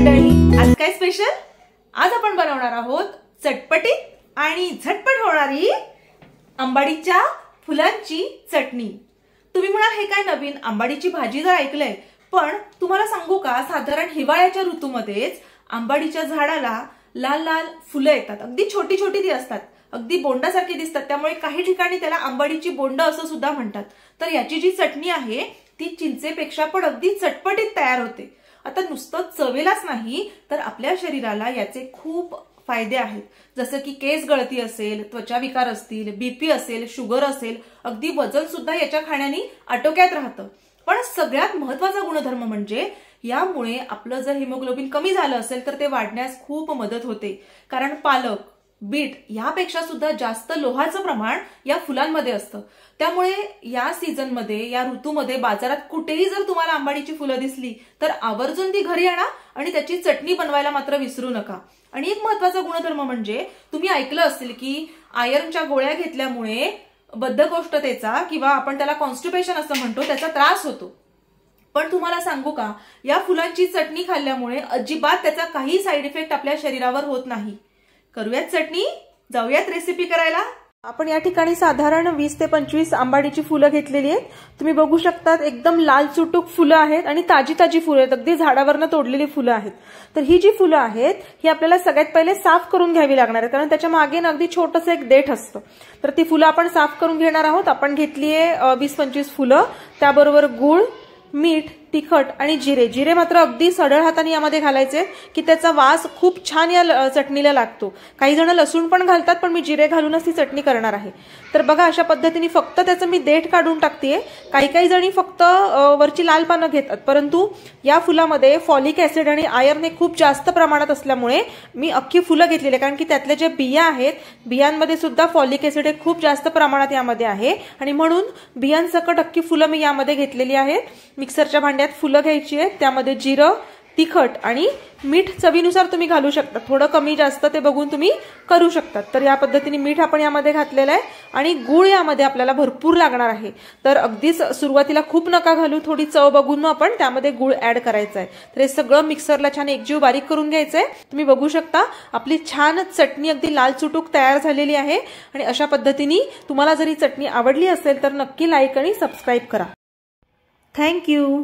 मंडळी, आज काय स्पेशल? आज आपण बनवणार आहोत चटपटीत आणि झटपट होणारी आंबाडीच्या फुलांची चटणी। तुम्ही म्हणाल हे काय नवीन, आंबाडीची भाजी जर ऐकलंय, पण तुम्हाला सांगू का, साधारण हिवाळ्याच्या ऋतूमध्येच आंबाडीच्या झाडाला लाल लाल फुलं येतात। अगदी छोटी छोटी ती असतात, अगदी बोंडासारखी दिसतात, त्यामुळे काही ठिकाणी त्याला आंबाडीची बोंड असं सुद्धा म्हणतात। तर याची जी चटणी आहे ती चिंचेपेक्षा पण अगदी चटपटीत तयार होते। आता नुसतं चवेलाच नाही तर आपल्या शरीराला याचे खूप फायदे आहेत, जसं की केस गळती असेल, त्वचा विकार असतील, बीपी असेल, शुगर असेल, अगदी वजन सुद्धा याच्या खाण्याने आटोक्यात राहतं। पण सगळ्यात महत्त्वाचा गुणधर्म म्हणजे यामुळे आपलं जर हिमोग्लोबिन कमी झालं असेल तर ते वाढण्यास खूप मदत होते, कारण पालक, बीट यापेक्षा सुद्धा जास्त लोहाचं प्रमाण या फुलांमध्ये असतं। त्यामुळे या सीझन मध्ये, या ऋतूमध्ये बाजारात कुठेही जर तुम्हाला आंबाडीची फुलं दिसली तर आवर्जून ती घरी आणा आणि त्याची चटणी बनवायला मात्र विसरू नका। आणि एक महत्त्वाचा गुणधर्म म्हणजे तुम्ही ऐकलं असेल की आयर्नच्या गोळ्या घेतल्यामुळे बद्धकोष्ठतेचा किंवा आपण त्याला कॉन्स्टिपेशन असं म्हणतो त्याचा त्रास होतो। पण तुम्हाला सांगू का, या फुलांची चटणी खाल्ल्यामुळे अजिबात त्याचा काही साईड इफेक्ट आपल्या शरीरावर होत नाही। करूयात चटणी, जाऊयात रेसिपी करायला। आपण या ठिकाणी साधारण 20 ते 25 आंबाडीची फुलं घेतलेली आहेत। तुम्ही बघू शकता एकदम लाल चुटूक फुलं आहेत आणि ताजी ताजी फुलं आहेत, अगदी झाडावरनं तोडलेली फुलं आहेत। तर ही जी फुलं आहेत ही आपल्याला सगळ्यात पहिले साफ करून घ्यावी लागणार आहे, कारण त्याच्या मागे अगदी छोटंसं एक देठ असतं। तर ती फुलं आपण साफ करून घेणार आहोत। आपण घेतलीये 20-25 फुलं, त्याबरोबर गूळ, मीठ, तिखट आणि जिरे। जिरे मात्र अगदी सढळ हाताने यामध्ये घालायचे की त्याचा वास खूप छान या चटणीला लागतो। काही जण लसूण पण घालतात, पण मी जिरे घालूनच ही चटणी करणार आहे। तर बघा, अशा पद्धतीने फक्त त्याचं मी देठ काढून टाकतेय। काही काही जणी फक्त वरची लाल पानं घेतात, परंतु या फुलामध्ये फॉलिक ऍसिड आणि आयर्न हे खूप जास्त प्रमाणात असल्यामुळे मी अख्खी फुलं घेतलेली, कारण की त्यातल्या ज्या बिया आहेत, बियांमध्ये सुद्धा फॉलिक ऍसिड हे खूप जास्त प्रमाणात यामध्ये आहे आणि म्हणून बियांसकट अख्खी फुलं मी यामध्ये घेतलेली आहेत। मिक्सरच्या भांड्यात फुलं घ्यायची आहेत, त्यामध्ये जिरं, तिखट आणि मीठ चवीनुसार तुम्ही घालू शकता, थोडं कमी जास्त ते बघून तुम्ही करू शकता। तर या पद्धतीने मीठ आपण यामध्ये घातलेलं आहे आणि गूळ यामध्ये आपल्याला भरपूर लागणार आहे। तर अगदीच सुरुवातीला खूप नका घालू, थोडी चव बघून मग आपण त्यामध्ये गूळ ऍड करायचा आहे। तर हे सगळं मिक्सरला छान एकजीव बारीक करून घ्यायचं आहे। तुम्ही बघू शकता आपली छान चटणी अगदी लाल चुटूक तयार झालेली आहे। आणि अशा पद्धतीने तुम्हाला जर ही चटणी आवडली असेल तर नक्की लाईक आणि सबस्क्राईब करा। थँक्यू।